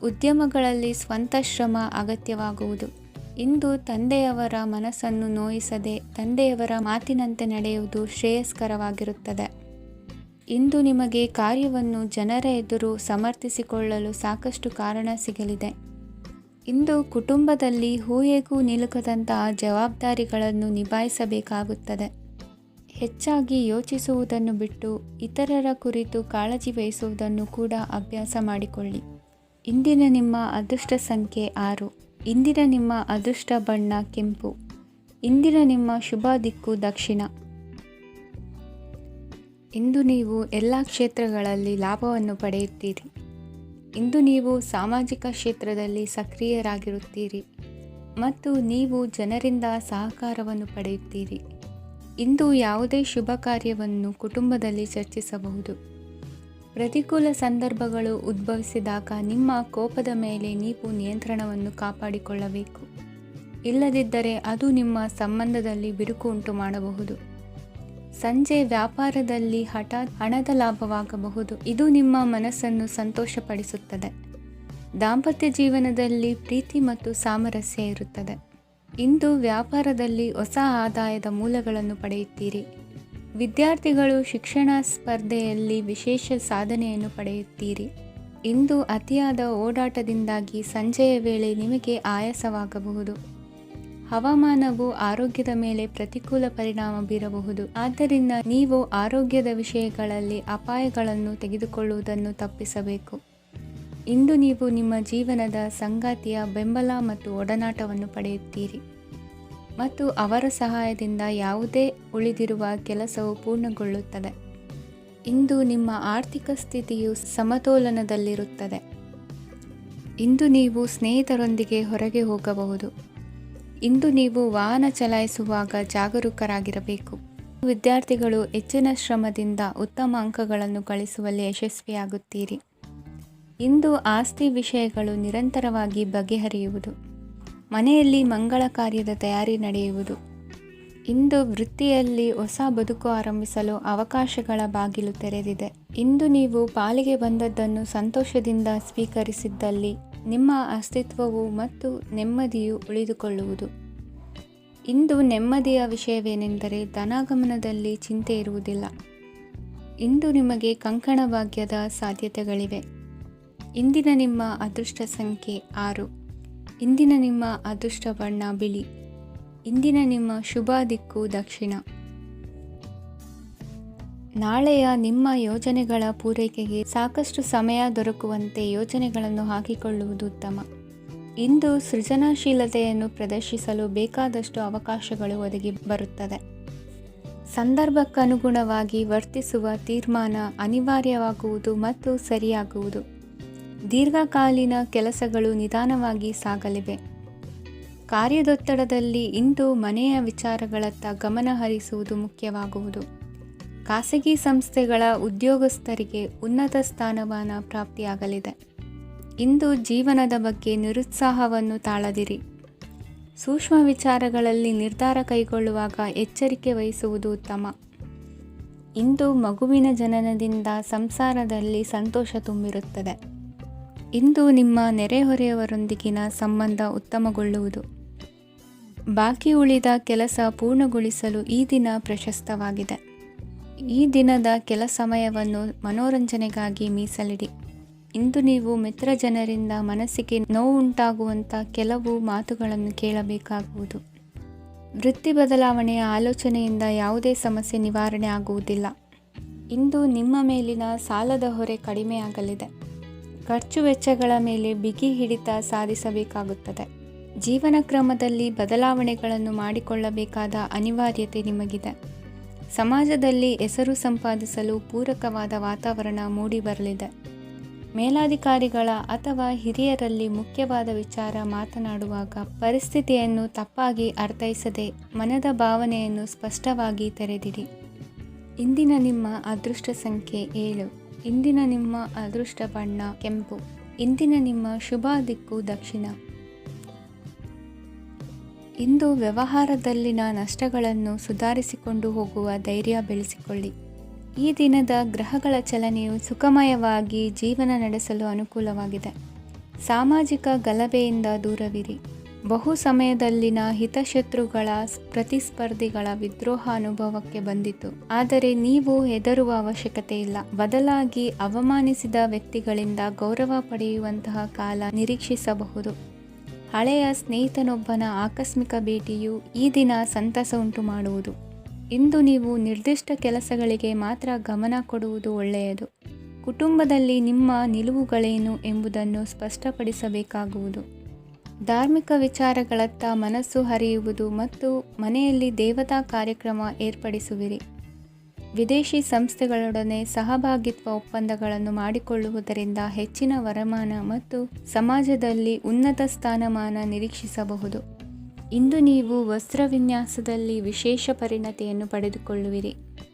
ಉದ್ಯಮಗಳಲ್ಲಿ ಸ್ವಂತ ಶ್ರಮ ಅಗತ್ಯವಾಗುವುದು. ಇಂದು ತಂದೆಯವರ ಮನಸ್ಸನ್ನು ನೋಯಿಸದೆ ತಂದೆಯವರ ಮಾತಿನಂತೆ ನಡೆಯುವುದು ಶ್ರೇಯಸ್ಕರವಾಗಿರುತ್ತದೆ. ಇಂದು ನಿಮಗೆ ಕಾರ್ಯವನ್ನು ಜನರ ಎದುರು ಸಮರ್ಥಿಸಿಕೊಳ್ಳಲು ಸಾಕಷ್ಟು ಕಾರಣ ಸಿಗಲಿದೆ. ಇಂದು ಕುಟುಂಬದಲ್ಲಿ ಊಹೆಗೂ ನಿಲುಕದಂತಹ ಜವಾಬ್ದಾರಿಗಳನ್ನು ನಿಭಾಯಿಸಬೇಕಾಗುತ್ತದೆ. ಹೆಚ್ಚಾಗಿ ಯೋಚಿಸುವುದನ್ನು ಬಿಟ್ಟು ಇತರರ ಕುರಿತು ಕಾಳಜಿ ವಹಿಸುವುದನ್ನು ಕೂಡ ಅಭ್ಯಾಸ ಮಾಡಿಕೊಳ್ಳಿ. ಇಂದಿನ ನಿಮ್ಮ ಅದೃಷ್ಟ ಸಂಖ್ಯೆ 6. ಇಂದಿನ ನಿಮ್ಮ ಅದೃಷ್ಟ ಬಣ್ಣ ಕೆಂಪು. ಇಂದಿನ ನಿಮ್ಮ ಶುಭ ದಿಕ್ಕು ದಕ್ಷಿಣ. ಇಂದು ನೀವು ಎಲ್ಲ ಕ್ಷೇತ್ರಗಳಲ್ಲಿ ಲಾಭವನ್ನು ಪಡೆಯುತ್ತೀರಿ. ಇಂದು ನೀವು ಸಾಮಾಜಿಕ ಕ್ಷೇತ್ರದಲ್ಲಿ ಸಕ್ರಿಯರಾಗಿರುತ್ತೀರಿ ಮತ್ತು ನೀವು ಜನರಿಂದ ಸಹಕಾರವನ್ನು ಪಡೆಯುತ್ತೀರಿ. ಇಂದು ಯಾವುದೇ ಶುಭ ಕಾರ್ಯವನ್ನು ಕುಟುಂಬದಲ್ಲಿ ಚರ್ಚಿಸಬಹುದು. ಪ್ರತಿಕೂಲ ಸಂದರ್ಭಗಳು ಉದ್ಭವಿಸಿದಾಗ ನಿಮ್ಮ ಕೋಪದ ಮೇಲೆ ನೀವು ನಿಯಂತ್ರಣವನ್ನು ಕಾಪಾಡಿಕೊಳ್ಳಬೇಕು. ಇಲ್ಲದಿದ್ದರೆ ಅದು ನಿಮ್ಮ ಸಂಬಂಧದಲ್ಲಿ ಬಿರುಕು ಉಂಟು ಮಾಡಬಹುದು. ಸಂಜೆ ವ್ಯಾಪಾರದಲ್ಲಿ ಹಠಾತ್ ಹಣದ ಲಾಭವಾಗಬಹುದು. ಇದು ನಿಮ್ಮ ಮನಸ್ಸನ್ನು ಸಂತೋಷಪಡಿಸುತ್ತದೆ. ದಾಂಪತ್ಯ ಜೀವನದಲ್ಲಿ ಪ್ರೀತಿ ಮತ್ತು ಸಾಮರಸ್ಯ ಇರುತ್ತದೆ. ಇಂದು ವ್ಯಾಪಾರದಲ್ಲಿ ಹೊಸ ಆದಾಯದ ಮೂಲಗಳನ್ನು ಪಡೆಯುತ್ತೀರಿ. ವಿದ್ಯಾರ್ಥಿಗಳು ಶಿಕ್ಷಣ ಸ್ಪರ್ಧೆಯಲ್ಲಿ ವಿಶೇಷ ಸಾಧನೆಯನ್ನು ಪಡೆಯುತ್ತೀರಿ. ಇಂದು ಅತಿಯಾದ ಓಡಾಟದಿಂದಾಗಿ ಸಂಜೆಯ ವೇಳೆ ನಿಮಗೆ ಆಯಾಸವಾಗಬಹುದು. ಹವಾಮಾನವು ಆರೋಗ್ಯದ ಮೇಲೆ ಪ್ರತಿಕೂಲ ಪರಿಣಾಮ ಬೀರಬಹುದು. ಆದ್ದರಿಂದ ನೀವು ಆರೋಗ್ಯದ ವಿಷಯಗಳಲ್ಲಿ ಅಪಾಯಗಳನ್ನು ತೆಗೆದುಕೊಳ್ಳುವುದನ್ನು ತಪ್ಪಿಸಬೇಕು. ಇಂದು ನೀವು ನಿಮ್ಮ ಜೀವನದ ಸಂಗಾತಿಯ ಬೆಂಬಲ ಮತ್ತು ಒಡನಾಟವನ್ನು ಪಡೆಯುತ್ತೀರಿ ಮತ್ತು ಅವರ ಸಹಾಯದಿಂದ ಯಾವುದೇ ಉಳಿದಿರುವ ಕೆಲಸವು ಪೂರ್ಣಗೊಳ್ಳುತ್ತದೆ. ಇಂದು ನಿಮ್ಮ ಆರ್ಥಿಕ ಸ್ಥಿತಿಯು ಸಮತೋಲನದಲ್ಲಿರುತ್ತದೆ. ಇಂದು ನೀವು ಸ್ನೇಹಿತರೊಂದಿಗೆ ಹೊರಗೆ ಹೋಗಬಹುದು. ಇಂದು ನೀವು ವಾಹನ ಚಲಾಯಿಸುವಾಗ ಜಾಗರೂಕರಾಗಿರಬೇಕು. ವಿದ್ಯಾರ್ಥಿಗಳು ಹೆಚ್ಚಿನ ಶ್ರಮದಿಂದ ಉತ್ತಮ ಅಂಕಗಳನ್ನು ಗಳಿಸುವಲ್ಲಿ ಯಶಸ್ವಿಯಾಗುತ್ತೀರಿ. ಇಂದು ಆಸ್ತಿ ವಿಷಯಗಳು ನಿರಂತರವಾಗಿ ಬಗೆಹರಿಯುವುದು. ಮನೆಯಲ್ಲಿ ಮಂಗಳ ಕಾರ್ಯದ ತಯಾರಿ ನಡೆಯುವುದು. ಇಂದು ವೃತ್ತಿಯಲ್ಲಿ ಹೊಸ ಬದುಕು ಆರಂಭಿಸಲು ಅವಕಾಶಗಳ ಬಾಗಿಲು ತೆರೆದಿದೆ. ಇಂದು ನೀವು ಪಾಲಿಗೆ ಬಂದದ್ದನ್ನು ಸಂತೋಷದಿಂದ ಸ್ವೀಕರಿಸಿದ್ದಲ್ಲಿ ನಿಮ್ಮ ಅಸ್ತಿತ್ವವು ಮತ್ತು ನೆಮ್ಮದಿಯು ಉಳಿದುಕೊಳ್ಳುವುದು. ಇಂದು ನೆಮ್ಮದಿಯ ವಿಷಯವೇನೆಂದರೆ ಧನಾಗಮನದಲ್ಲಿ ಚಿಂತೆ ಇರುವುದಿಲ್ಲ. ಇಂದು ನಿಮಗೆ ಕಂಕಣ ಭಾಗ್ಯದ ಸಾಧ್ಯತೆಗಳಿವೆ. ಇಂದಿನ ನಿಮ್ಮ ಅದೃಷ್ಟ ಸಂಖ್ಯೆ 6. ಇಂದಿನ ನಿಮ್ಮ ಅದೃಷ್ಟ ಬಣ್ಣ ಬಿಳಿ. ಇಂದಿನ ನಿಮ್ಮ ಶುಭ ದಿಕ್ಕು ದಕ್ಷಿಣ. ನಾಳೆಯ ನಿಮ್ಮ ಯೋಜನೆಗಳ ಪೂರೈಕೆಗೆ ಸಾಕಷ್ಟು ಸಮಯ ದೊರಕುವಂತೆ ಯೋಜನೆಗಳನ್ನು ಹಾಕಿಕೊಳ್ಳುವುದು ಉತ್ತಮ. ಇಂದು ಸೃಜನಶೀಲತೆಯನ್ನು ಪ್ರದರ್ಶಿಸಲು ಬೇಕಾದಷ್ಟು ಅವಕಾಶಗಳು ಒದಗಿ ಬರುತ್ತದೆ. ಸಂದರ್ಭಕ್ಕನುಗುಣವಾಗಿ ವರ್ತಿಸುವ ತೀರ್ಮಾನ ಅನಿವಾರ್ಯವಾಗುವುದು ಮತ್ತು ಸರಿಯಾಗುವುದು. ದೀರ್ಘಕಾಲೀನ ಕೆಲಸಗಳು ನಿಧಾನವಾಗಿ ಸಾಗಲಿವೆ. ಕಾರ್ಯದೊತ್ತಡದಲ್ಲಿ ಇಂದು ಮನೆಯ ವಿಚಾರಗಳತ್ತ ಗಮನ ಹರಿಸುವುದು ಮುಖ್ಯವಾಗುವುದು. ಖಾಸಗಿ ಸಂಸ್ಥೆಗಳ ಉದ್ಯೋಗಸ್ಥರಿಗೆ ಉನ್ನತ ಸ್ಥಾನಮಾನ ಪ್ರಾಪ್ತಿಯಾಗಲಿದೆ. ಇಂದು ಜೀವನದ ಬಗ್ಗೆ ನಿರುತ್ಸಾಹವನ್ನು ತಾಳದಿರಿ. ಸೂಕ್ಷ್ಮ ವಿಚಾರಗಳಲ್ಲಿ ನಿರ್ಧಾರ ಕೈಗೊಳ್ಳುವಾಗ ಎಚ್ಚರಿಕೆ ವಹಿಸುವುದು ಉತ್ತಮ. ಇಂದು ಮಗುವಿನ ಜನನದಿಂದ ಸಂಸಾರದಲ್ಲಿ ಸಂತೋಷ ತುಂಬಿರುತ್ತದೆ. ಇಂದು ನಿಮ್ಮ ನೆರೆಹೊರೆಯವರೊಂದಿಗಿನ ಸಂಬಂಧ ಉತ್ತಮಗೊಳ್ಳುವುದು. ಬಾಕಿ ಉಳಿದ ಕೆಲಸ ಪೂರ್ಣಗೊಳಿಸಲು ಈ ದಿನ ಪ್ರಶಸ್ತವಾಗಿದೆ. ಈ ದಿನದ ಕೆಲ ಸಮಯವನ್ನು ಮನೋರಂಜನೆಗಾಗಿ ಮೀಸಲಿಡಿ. ಇಂದು ನೀವು ಮಿತ್ರ ಜನರಿಂದ ಮನಸ್ಸಿಗೆ ನೋವುಂಟಾಗುವಂಥ ಕೆಲವು ಮಾತುಗಳನ್ನು ಕೇಳಬೇಕಾಗುವುದು. ವೃತ್ತಿ ಬದಲಾವಣೆಯ ಆಲೋಚನೆಯಿಂದ ಯಾವುದೇ ಸಮಸ್ಯೆ ನಿವಾರಣೆ ಆಗುವುದಿಲ್ಲ. ಇಂದು ನಿಮ್ಮ ಮೇಲಿನ ಸಾಲದ ಹೊರೆ ಕಡಿಮೆಯಾಗಲಿದೆ. ಖರ್ಚು ವೆಚ್ಚಗಳ ಮೇಲೆ ಬಿಗಿ ಹಿಡಿತ ಸಾಧಿಸಬೇಕಾಗುತ್ತದೆ. ಜೀವನ ಕ್ರಮದಲ್ಲಿ ಬದಲಾವಣೆಗಳನ್ನು ಮಾಡಿಕೊಳ್ಳಬೇಕಾದ ಅನಿವಾರ್ಯತೆ ನಿಮಗಿದೆ. ಸಮಾಜದಲ್ಲಿ ಹೆಸರು ಸಂಪಾದಿಸಲು ಪೂರಕವಾದ ವಾತಾವರಣ ಮೂಡಿಬರಲಿದೆ. ಮೇಲಾಧಿಕಾರಿಗಳ ಅಥವಾ ಹಿರಿಯರಲ್ಲಿ ಮುಖ್ಯವಾದ ವಿಚಾರ ಮಾತನಾಡುವಾಗ ಪರಿಸ್ಥಿತಿಯನ್ನು ತಪ್ಪಾಗಿ ಅರ್ಥೈಸದೆ ಮನದ ಭಾವನೆಯನ್ನು ಸ್ಪಷ್ಟವಾಗಿ ತೆರೆದಿಡಿ. ಇಂದಿನ ನಿಮ್ಮ ಅದೃಷ್ಟ ಸಂಖ್ಯೆ 7. ಇಂದಿನ ನಿಮ್ಮ ಅದೃಷ್ಟ ಬಣ್ಣ ಕೆಂಪು. ಇಂದಿನ ನಿಮ್ಮ ಶುಭ ದಿಕ್ಕು ದಕ್ಷಿಣ. ಇಂದು ವ್ಯವಹಾರದಲ್ಲಿನ ನಷ್ಟಗಳನ್ನು ಸುಧಾರಿಸಿಕೊಂಡು ಹೋಗುವ ಧೈರ್ಯ ಬೆಳೆಸಿಕೊಳ್ಳಿ. ಈ ದಿನದ ಗ್ರಹಗಳ ಚಲನೆಯು ಸುಖಮಯವಾಗಿ ಜೀವನ ನಡೆಸಲು ಅನುಕೂಲವಾಗಿದೆ. ಸಾಮಾಜಿಕ ಗಲಭೆಯಿಂದ ದೂರವಿರಿ. ಬಹು ಸಮಯದಲ್ಲಿನ ಹಿತಶತ್ರುಗಳ ಪ್ರತಿಸ್ಪರ್ಧಿಗಳ ವಿದ್ರೋಹ ಅನುಭವಕ್ಕೆ ಬಂದಿತು. ಆದರೆ ನೀವು ಹೆದರುವ ಅವಶ್ಯಕತೆ ಇಲ್ಲ. ಬದಲಾಗಿ ಅವಮಾನಿಸಿದ ವ್ಯಕ್ತಿಗಳಿಂದ ಗೌರವ ಪಡೆಯುವಂತಹ ಕಾಲ ನಿರೀಕ್ಷಿಸಬಹುದು. ಹಳೆಯ ಸ್ನೇಹಿತನೊಬ್ಬನ ಆಕಸ್ಮಿಕ ಭೇಟಿಯು ಈ ದಿನ ಸಂತಸ ಉಂಟು ಮಾಡುವುದು. ಇಂದು ನೀವು ನಿರ್ದಿಷ್ಟ ಕೆಲಸಗಳಿಗೆ ಮಾತ್ರ ಗಮನ ಕೊಡುವುದು ಒಳ್ಳೆಯದು. ಕುಟುಂಬದಲ್ಲಿ ನಿಮ್ಮ ನಿಲುವುಗಳೇನು ಎಂಬುದನ್ನು ಸ್ಪಷ್ಟಪಡಿಸಬೇಕಾಗುವುದು. ಧಾರ್ಮಿಕ ವಿಚಾರಗಳತ್ತ ಮನಸ್ಸು ಹರಿಯುವುದು ಮತ್ತು ಮನೆಯಲ್ಲಿ ದೇವತಾ ಕಾರ್ಯಕ್ರಮ ಏರ್ಪಡಿಸುವಿರಿ. ವಿದೇಶಿ ಸಂಸ್ಥೆಗಳೊಡನೆ ಸಹಭಾಗಿತ್ವ ಒಪ್ಪಂದಗಳನ್ನು ಮಾಡಿಕೊಳ್ಳುವುದರಿಂದ ಹೆಚ್ಚಿನ ವರಮಾನ ಮತ್ತು ಸಮಾಜದಲ್ಲಿ ಉನ್ನತ ಸ್ಥಾನಮಾನ ನಿರೀಕ್ಷಿಸಬಹುದು. ಇಂದು ನೀವು ವಸ್ತ್ರವಿನ್ಯಾಸದಲ್ಲಿ ವಿಶೇಷ ಪರಿಣತಿಯನ್ನು ಪಡೆದುಕೊಳ್ಳುವಿರಿ.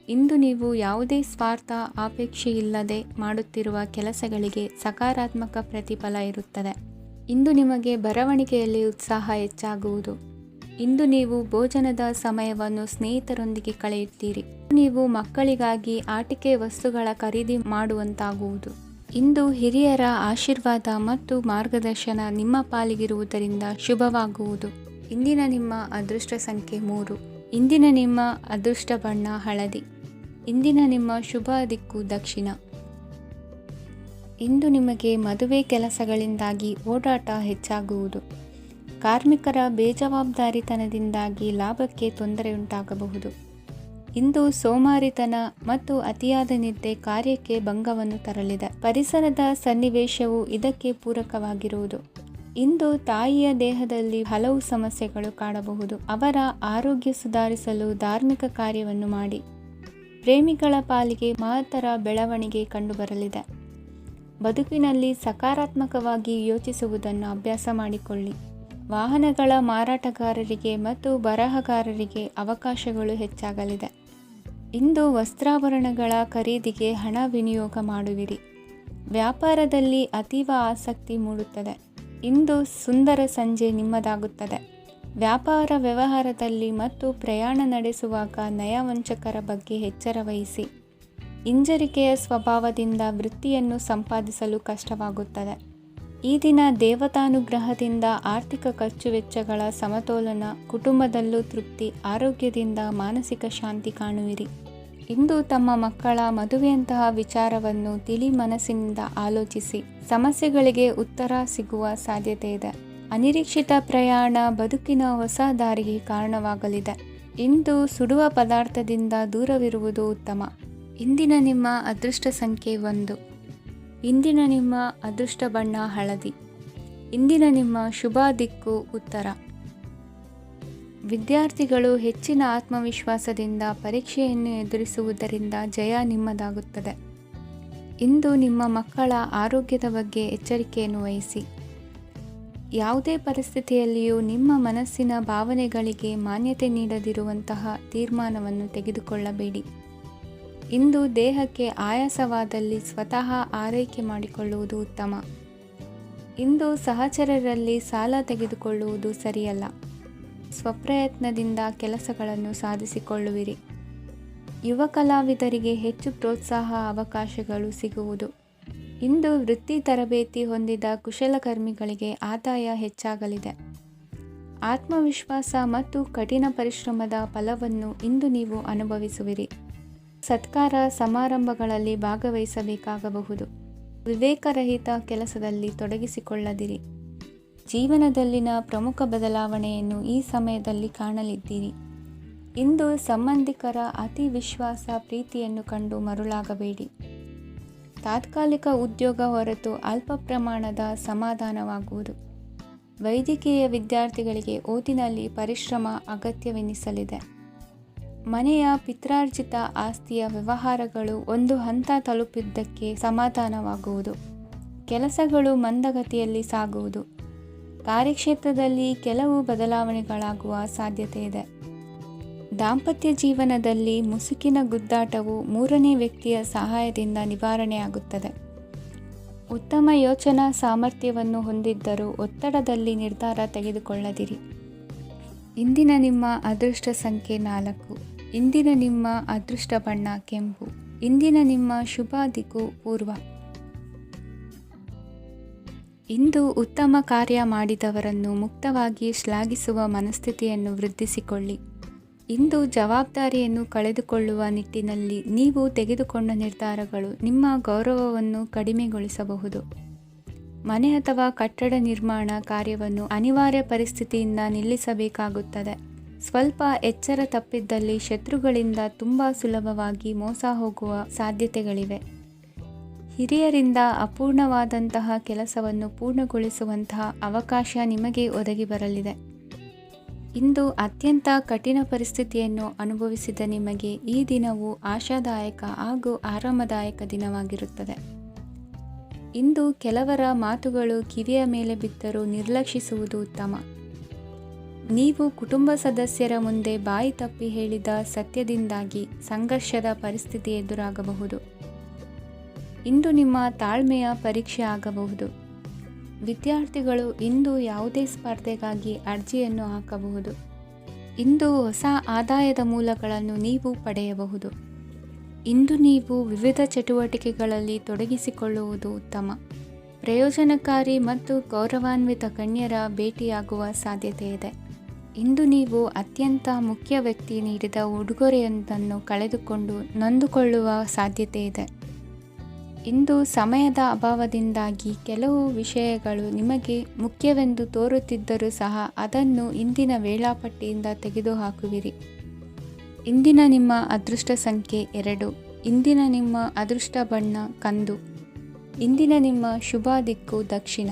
ಇಂದು ನೀವು ಯಾವುದೇ ಸ್ವಾರ್ಥ ಅಪೇಕ್ಷೆಯಿಲ್ಲದೆ ಮಾಡುತ್ತಿರುವ ಕೆಲಸಗಳಿಗೆ ಸಕಾರಾತ್ಮಕ ಪ್ರತಿಫಲ ಇರುತ್ತದೆ. ಇಂದು ನಿಮಗೆ ಬರವಣಿಗೆಯಲ್ಲಿ ಉತ್ಸಾಹ ಹೆಚ್ಚಾಗುವುದು. ಇಂದು ನೀವು ಭೋಜನದ ಸಮಯವನ್ನು ಸ್ನೇಹಿತರೊಂದಿಗೆ ಕಳೆಯುತ್ತೀರಿ. ನೀವು ಮಕ್ಕಳಿಗಾಗಿ ಆಟಿಕೆ ವಸ್ತುಗಳ ಖರೀದಿ ಮಾಡುವಂತಾಗುವುದು. ಇಂದು ಹಿರಿಯರ ಆಶೀರ್ವಾದ ಮತ್ತು ಮಾರ್ಗದರ್ಶನ ನಿಮ್ಮ ಪಾಲಿಗಿರುವುದರಿಂದ ಶುಭವಾಗುವುದು. ಇಂದಿನ ನಿಮ್ಮ ಅದೃಷ್ಟ ಸಂಖ್ಯೆ 3. ಇಂದಿನ ನಿಮ್ಮ ಅದೃಷ್ಟ ಬಣ್ಣ ಹಳದಿ. ಇಂದಿನ ನಿಮ್ಮ ಶುಭ ದಿಕ್ಕು ದಕ್ಷಿಣ. ಇಂದು ನಿಮಗೆ ಮದುವೆ ಕೆಲಸಗಳಿಂದಾಗಿ ಓಡಾಟ ಹೆಚ್ಚಾಗುವುದು. ಕಾರ್ಮಿಕರ ಬೇಜವಾಬ್ದಾರಿತನದಿಂದಾಗಿ ಲಾಭಕ್ಕೆ ತೊಂದರೆಯುಂಟಾಗಬಹುದು. ಇಂದು ಸೋಮಾರಿತನ ಮತ್ತು ಅತಿಯಾದ ನಿದ್ದೆ ಕಾರ್ಯಕ್ಕೆ ಭಂಗವನ್ನು ತರಲಿದೆ. ಪರಿಸರದ ಸನ್ನಿವೇಶವು ಇದಕ್ಕೆ ಪೂರಕವಾಗಿರುವುದು. ಇಂದು ತಾಯಿಯ ದೇಹದಲ್ಲಿ ಹಲವು ಸಮಸ್ಯೆಗಳು ಕಾಣಬಹುದು. ಅವರ ಆರೋಗ್ಯ ಸುಧಾರಿಸಲು ಧಾರ್ಮಿಕ ಕಾರ್ಯವನ್ನು ಮಾಡಿ. ಪ್ರೇಮಿಗಳ ಪಾಲಿಗೆ ಮಹತ್ತರ ಬೆಳವಣಿಗೆ ಕಂಡುಬರಲಿದೆ. ಬದುಕಿನಲ್ಲಿ ಸಕಾರಾತ್ಮಕವಾಗಿ ಯೋಚಿಸುವುದನ್ನು ಅಭ್ಯಾಸ ಮಾಡಿಕೊಳ್ಳಿ. ವಾಹನಗಳ ಮಾರಾಟಗಾರರಿಗೆ ಮತ್ತು ಬರಹಗಾರರಿಗೆ ಅವಕಾಶಗಳು ಹೆಚ್ಚಾಗಲಿದೆ. ಇಂದು ವಸ್ತ್ರಾಭರಣಗಳ ಖರೀದಿಗೆ ಹಣ ವಿನಿಯೋಗ ಮಾಡುವಿರಿ. ವ್ಯಾಪಾರದಲ್ಲಿ ಅತೀವ ಆಸಕ್ತಿ ಮೂಡುತ್ತದೆ. ಇಂದು ಸುಂದರ ಸಂಜೆ ನಿಮ್ಮದಾಗುತ್ತದೆ. ವ್ಯಾಪಾರ ವ್ಯವಹಾರದಲ್ಲಿ ಮತ್ತು ಪ್ರಯಾಣ ನಡೆಸುವಾಗ ನಯವಂಚಕರ ಬಗ್ಗೆ ಎಚ್ಚರ ವಹಿಸಿ. ಹಿಂಜರಿಕೆಯ ಸ್ವಭಾವದಿಂದ ವೃತ್ತಿಯನ್ನು ಸಂಪಾದಿಸಲು ಕಷ್ಟವಾಗುತ್ತದೆ. ಈ ದಿನ ದೇವತಾನುಗ್ರಹದಿಂದ ಆರ್ಥಿಕ ಖರ್ಚು ವೆಚ್ಚಗಳ ಸಮತೋಲನ, ಕುಟುಂಬದಲ್ಲೂ ತೃಪ್ತಿ, ಆರೋಗ್ಯದಿಂದ ಮಾನಸಿಕ ಶಾಂತಿ ಕಾಣುವಿರಿ. ಇಂದು ತಮ್ಮ ಮಕ್ಕಳ ಮದುವೆಯಂತಹ ವಿಚಾರವನ್ನು ತಿಳಿ ಮನಸ್ಸಿನಿಂದ ಆಲೋಚಿಸಿ. ಸಮಸ್ಯೆಗಳಿಗೆ ಉತ್ತರ ಸಿಗುವ ಸಾಧ್ಯತೆ ಇದೆ. ಅನಿರೀಕ್ಷಿತ ಪ್ರಯಾಣ ಬದುಕಿನ ಹೊಸ ದಾರಿಗೆ ಕಾರಣವಾಗಲಿದೆ. ಇಂದು ಸುಡುವ ಪದಾರ್ಥದಿಂದ ದೂರವಿರುವುದು ಉತ್ತಮ. ಇಂದಿನ ನಿಮ್ಮ ಅದೃಷ್ಟ ಸಂಖ್ಯೆ 1. ಇಂದಿನ ನಿಮ್ಮ ಅದೃಷ್ಟ ಬಣ್ಣ ಹಳದಿ. ಇಂದಿನ ನಿಮ್ಮ ಶುಭ ದಿಕ್ಕು ಉತ್ತರ. ವಿದ್ಯಾರ್ಥಿಗಳು ಹೆಚ್ಚಿನ ಆತ್ಮವಿಶ್ವಾಸದಿಂದ ಪರೀಕ್ಷೆಯನ್ನು ಎದುರಿಸುವುದರಿಂದ ಜಯ ನಿಮ್ಮದಾಗುತ್ತದೆ. ಇಂದು ನಿಮ್ಮ ಮಕ್ಕಳ ಆರೋಗ್ಯದ ಬಗ್ಗೆ ಎಚ್ಚರಿಕೆಯನ್ನು ವಹಿಸಿ. ಯಾವುದೇ ಪರಿಸ್ಥಿತಿಯಲ್ಲಿಯೂ ನಿಮ್ಮ ಮನಸ್ಸಿನ ಭಾವನೆಗಳಿಗೆ ಮಾನ್ಯತೆ ನೀಡದಿರುವಂತಹ ತೀರ್ಮಾನವನ್ನು ತೆಗೆದುಕೊಳ್ಳಬೇಡಿ. ಇಂದು ದೇಹಕ್ಕೆ ಆಯಾಸವಾದಲ್ಲಿ ಸ್ವತಃ ಆರೈಕೆ ಮಾಡಿಕೊಳ್ಳುವುದು ಉತ್ತಮ. ಇಂದು ಸಹಚರರಲ್ಲಿ ಸಾಲ ತೆಗೆದುಕೊಳ್ಳುವುದು ಸರಿಯಲ್ಲ. ಸ್ವಪ್ರಯತ್ನದಿಂದ ಕೆಲಸಗಳನ್ನು ಸಾಧಿಸಿಕೊಳ್ಳುವಿರಿ. ಯುವ ಕಲಾವಿದರಿಗೆ ಹೆಚ್ಚು ಪ್ರೋತ್ಸಾಹ ಅವಕಾಶಗಳು ಸಿಗುವುದು. ಇಂದು ವೃತ್ತಿ ತರಬೇತಿ ಹೊಂದಿದ ಕುಶಲಕರ್ಮಿಗಳಿಗೆ ಆದಾಯ ಹೆಚ್ಚಾಗಲಿದೆ. ಆತ್ಮವಿಶ್ವಾಸ ಮತ್ತು ಕಠಿಣ ಪರಿಶ್ರಮದ ಫಲವನ್ನು ಇಂದು ನೀವು ಅನುಭವಿಸುವಿರಿ. ಸತ್ಕಾರ ಸಮಾರಂಭಗಳಲ್ಲಿ ಭಾಗವಹಿಸಬೇಕಾಗಬಹುದು. ವಿವೇಕರಹಿತ ಕೆಲಸದಲ್ಲಿ ತೊಡಗಿಸಿಕೊಳ್ಳದಿರಿ. ಜೀವನದಲ್ಲಿನ ಪ್ರಮುಖ ಬದಲಾವಣೆಯನ್ನು ಈ ಸಮಯದಲ್ಲಿ ಕಾಣಲಿದ್ದೀರಿ. ಇಂದು ಸಂಬಂಧಿಕರ ಅತಿ ವಿಶ್ವಾಸ ಪ್ರೀತಿಯನ್ನು ಕಂಡು ಮರುಳಾಗಬೇಡಿ. ತಾತ್ಕಾಲಿಕ ಉದ್ಯೋಗ ಹೊರತು ಅಲ್ಪ ಪ್ರಮಾಣದ ಸಮಾಧಾನವಾಗುವುದು. ವೈದ್ಯಕೀಯ ವಿದ್ಯಾರ್ಥಿಗಳಿಗೆ ಓದಿನಲ್ಲಿ ಪರಿಶ್ರಮ ಅಗತ್ಯವೆನಿಸಲಿದೆ. ಮನೆಯ ಪಿತ್ರಾರ್ಜಿತ ಆಸ್ತಿಯ ವ್ಯವಹಾರಗಳು ಒಂದು ಹಂತ ತಲುಪಿದ್ದಕ್ಕೆ ಸಮಾಧಾನವಾಗುವುದು. ಕೆಲಸಗಳು ಮಂದಗತಿಯಲ್ಲಿ ಸಾಗುವುದು. ಕಾರ್ಯಕ್ಷೇತ್ರದಲ್ಲಿ ಕೆಲವು ಬದಲಾವಣೆಗಳಾಗುವ ಸಾಧ್ಯತೆ ಇದೆ. ದಾಂಪತ್ಯ ಜೀವನದಲ್ಲಿ ಮುಸುಕಿನ ಗುದ್ದಾಟವು ಮೂರನೇ ವ್ಯಕ್ತಿಯ ಸಹಾಯದಿಂದ ನಿವಾರಣೆಯಾಗುತ್ತದೆ. ಉತ್ತಮ ಯೋಚನಾ ಸಾಮರ್ಥ್ಯವನ್ನು ಹೊಂದಿದ್ದರೂ ಒತ್ತಡದಲ್ಲಿ ನಿರ್ಧಾರ ತೆಗೆದುಕೊಳ್ಳದಿರಿ. ಇಂದಿನ ನಿಮ್ಮ ಅದೃಷ್ಟ ಸಂಖ್ಯೆ 4. ಇಂದಿನ ನಿಮ್ಮ ಅದೃಷ್ಟ ಬಣ್ಣ ಕೆಂಪು. ಇಂದಿನ ನಿಮ್ಮ ಶುಭ ದಿಕ್ಕು ಪೂರ್ವ. ಇಂದು ಉತ್ತಮ ಕಾರ್ಯ ಮಾಡಿದವರನ್ನು ಮುಕ್ತವಾಗಿ ಶ್ಲಾಘಿಸುವ ಮನಸ್ಥಿತಿಯನ್ನು ವೃದ್ಧಿಸಿಕೊಳ್ಳಿ. ಇಂದು ಜವಾಬ್ದಾರಿಯನ್ನು ಕಳೆದುಕೊಳ್ಳುವ ನಿಟ್ಟಿನಲ್ಲಿ ನೀವು ತೆಗೆದುಕೊಂಡ ನಿರ್ಧಾರಗಳು ನಿಮ್ಮ ಗೌರವವನ್ನು ಕಡಿಮೆಗೊಳಿಸಬಹುದು. ಮನೆ ಅಥವಾ ಕಟ್ಟಡ ನಿರ್ಮಾಣ ಕಾರ್ಯವನ್ನು ಅನಿವಾರ್ಯ ಪರಿಸ್ಥಿತಿಯಿಂದ ನಿಲ್ಲಿಸಬೇಕಾಗುತ್ತದೆ. ಸ್ವಲ್ಪ ಎಚ್ಚರ ತಪ್ಪಿದ್ದಲ್ಲಿ ಶತ್ರುಗಳಿಂದ ತುಂಬ ಸುಲಭವಾಗಿ ಮೋಸ ಹೋಗುವ ಸಾಧ್ಯತೆಗಳಿವೆ. ಹಿರಿಯರಿಂದ ಅಪೂರ್ಣವಾದಂತಹ ಕೆಲಸವನ್ನು ಪೂರ್ಣಗೊಳಿಸುವಂತಹ ಅವಕಾಶ ನಿಮಗೆ ಒದಗಿ ಬರಲಿದೆ. ಇಂದು ಅತ್ಯಂತ ಕಠಿಣ ಪರಿಸ್ಥಿತಿಯನ್ನು ಅನುಭವಿಸಿದ ನಿಮಗೆ ಈ ದಿನವು ಆಶಾದಾಯಕ ಹಾಗೂ ಆರಾಮದಾಯಕ ದಿನವಾಗಿರುತ್ತದೆ. ಇಂದು ಕೆಲವರ ಮಾತುಗಳು ಕಿವಿಯ ಮೇಲೆ ಬಿದ್ದರೂ ನಿರ್ಲಕ್ಷಿಸುವುದು ಉತ್ತಮ. ನೀವು ಕುಟುಂಬ ಸದಸ್ಯರ ಮುಂದೆ ಬಾಯಿ ತಪ್ಪಿ ಹೇಳಿದ ಸತ್ಯದಿಂದಾಗಿ ಸಂಘರ್ಷದ ಪರಿಸ್ಥಿತಿ ಎದುರಾಗಬಹುದು. ಇಂದು ನಿಮ್ಮ ತಾಳ್ಮೆಯ ಪರೀಕ್ಷೆ ಆಗಬಹುದು. ವಿದ್ಯಾರ್ಥಿಗಳು ಇಂದು ಯಾವುದೇ ಸ್ಪರ್ಧೆಗಾಗಿ ಅರ್ಜಿಯನ್ನು ಹಾಕಬಹುದು. ಇಂದು ಹೊಸ ಆದಾಯದ ಮೂಲಗಳನ್ನು ನೀವು ಪಡೆಯಬಹುದು. ಇಂದು ನೀವು ವಿವಿಧ ಚಟುವಟಿಕೆಗಳಲ್ಲಿ ತೊಡಗಿಸಿಕೊಳ್ಳುವುದು ಉತ್ತಮ. ಪ್ರಯೋಜನಕಾರಿ ಮತ್ತು ಗೌರವಾನ್ವಿತ ಗಣ್ಯರ ಭೇಟಿಯಾಗುವ ಸಾಧ್ಯತೆ ಇದೆ. ಇಂದು ನೀವು ಅತ್ಯಂತ ಮುಖ್ಯ ವ್ಯಕ್ತಿ ನೀಡಿದ ಉಡುಗೊರೆಯೊಂದನ್ನು ಕಳೆದುಕೊಂಡು ನೊಂದುಕೊಳ್ಳುವ ಸಾಧ್ಯತೆ ಇದೆ. ಇಂದು ಸಮಯದ ಅಭಾವದಿಂದಾಗಿ ಕೆಲವು ವಿಷಯಗಳು ನಿಮಗೆ ಮುಖ್ಯವೆಂದು ತೋರುತ್ತಿದ್ದರೂ ಸಹ ಅದನ್ನು ಇಂದಿನ ವೇಳಾಪಟ್ಟಿಯಿಂದ ತೆಗೆದುಹಾಕುವಿರಿ. ಇಂದಿನ ನಿಮ್ಮ ಅದೃಷ್ಟ ಸಂಖ್ಯೆ 2. ಇಂದಿನ ನಿಮ್ಮ ಅದೃಷ್ಟ ಬಣ್ಣ ಕಂದು. ಇಂದಿನ ನಿಮ್ಮ ಶುಭ ದಿಕ್ಕು ದಕ್ಷಿಣ.